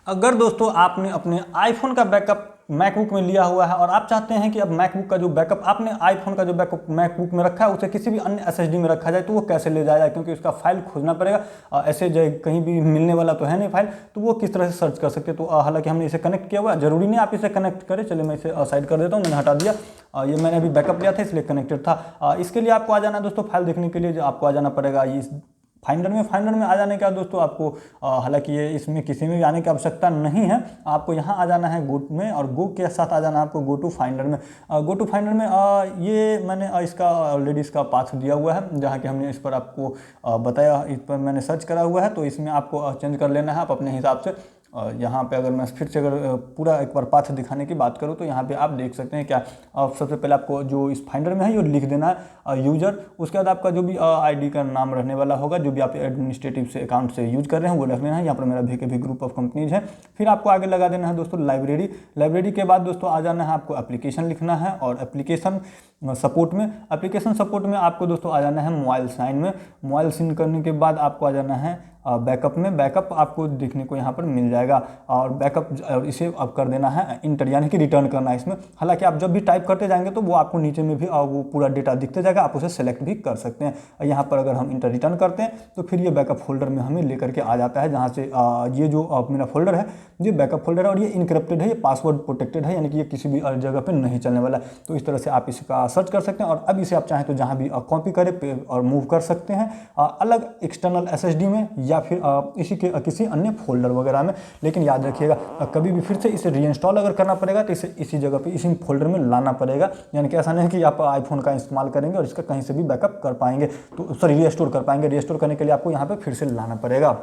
अगर दोस्तों आपने अपने आईफोन का बैकअप मैकबुक में लिया हुआ है और आप चाहते हैं कि अब मैकबुक का जो बैकअप आपने आईफोन का जो बैकअप मैकबुक में रखा है उसे किसी भी अन्य एसएसडी में रखा जाए तो वो कैसे ले जाया जाए, क्योंकि उसका फाइल खोजना पड़ेगा। ऐसे जो कहीं भी मिलने वाला तो है नहीं फाइल, तो वो किस तरह से सर्च कर सकते हैं। तो हालांकि हमने इसे कनेक्ट किया हुआ है, जरूरी नहीं आप इसे कनेक्ट करें। चलिए मैं इसे साइड कर देता हूँ, मैंने हटा दिया। ये मैंने अभी बैकअप लिया था इसलिए कनेक्टेड था। इसके लिए आपको आ जाना है दोस्तों, फाइल देखने के लिए जो आपको आ जाना पड़ेगा इस फाइंडर में आ जाने के बाद दोस्तों आपको हालांकि ये इसमें किसी में भी आने की आवश्यकता नहीं है। आपको यहाँ आ जाना है गो में, और गो के साथ आ जाना है आपको गो टू फाइंडर में। गो टू फाइंडर में ये मैंने इसका ऑलरेडी इसका पाथ दिया हुआ है, जहाँ कि हमने इस पर आपको बताया, इस पर मैंने सर्च करा हुआ है। तो इसमें आपको चेंज कर लेना है आप अपने हिसाब से। यहाँ पे अगर मैं फिर से अगर पूरा एक बार पाथ दिखाने की बात करूँ तो यहाँ पे आप देख सकते हैं क्या। सबसे पहले आपको जो इस फाइंडर में है ये लिख देना है यूजर। उसके बाद आपका जो भी आईडी का नाम रहने वाला होगा, जो भी आप एडमिनिस्ट्रेटिव से अकाउंट से यूज कर रहे हैं वो रख लेना है। यहाँ पर मेरा VKV ग्रुप ऑफ कंपनीज है। फिर आपको आगे लगा देना है दोस्तों लाइब्रेरी के बाद दोस्तों आ जाना है आपको एप्लीकेशन लिखना है, और एप्लीकेशन सपोर्ट में आपको दोस्तों आ जाना है मोबाइल साइन में। मोबाइल साइन करने के बाद आपको आ जाना है बैकअप में। बैकअप आपको देखने को यहाँ पर मिल जाएगा, और बैकअप और इसे अब कर देना है इंटर, यानी कि रिटर्न करना है इसमें। हालांकि आप जब भी टाइप करते जाएंगे तो वो आपको नीचे में भी वो पूरा डेटा दिखते जाएगा, आप उसे सेलेक्ट भी कर सकते हैं। यहाँ पर अगर हम इंटर रिटर्न करते हैं तो फिर ये बैकअप फोल्डर में हमें लेकर के आ जाता है, जहाँ से ये जो मेरा फोल्डर है ये बैकअप फोल्डर है, और ये इनक्रिप्टेड है, ये पासवर्ड प्रोटेक्टेड है, यानी कि ये किसी भी जगह पर नहीं चलने वाला है। तो इस तरह से आप इसका सर्च कर सकते हैं, और अब इसे आप चाहें तो जहाँ भी कॉपी करें और मूव कर सकते हैं अलग एक्सटर्नल SSD में, या फिर इसी के किसी अन्य फोल्डर वगैरह में। लेकिन याद रखिएगा कभी भी फिर से इसे रीइंस्टॉल अगर करना पड़ेगा तो इसे इसी जगह पे इसी फोल्डर में लाना पड़ेगा। यानी कि ऐसा नहीं कि आप आईफोन का इस्तेमाल करेंगे और इसका कहीं से भी बैकअप कर पाएंगे, तो सॉरी रीस्टोर कर पाएंगे। रीस्टोर करने के लिए आपको यहाँ पे फिर से लाना पड़ेगा।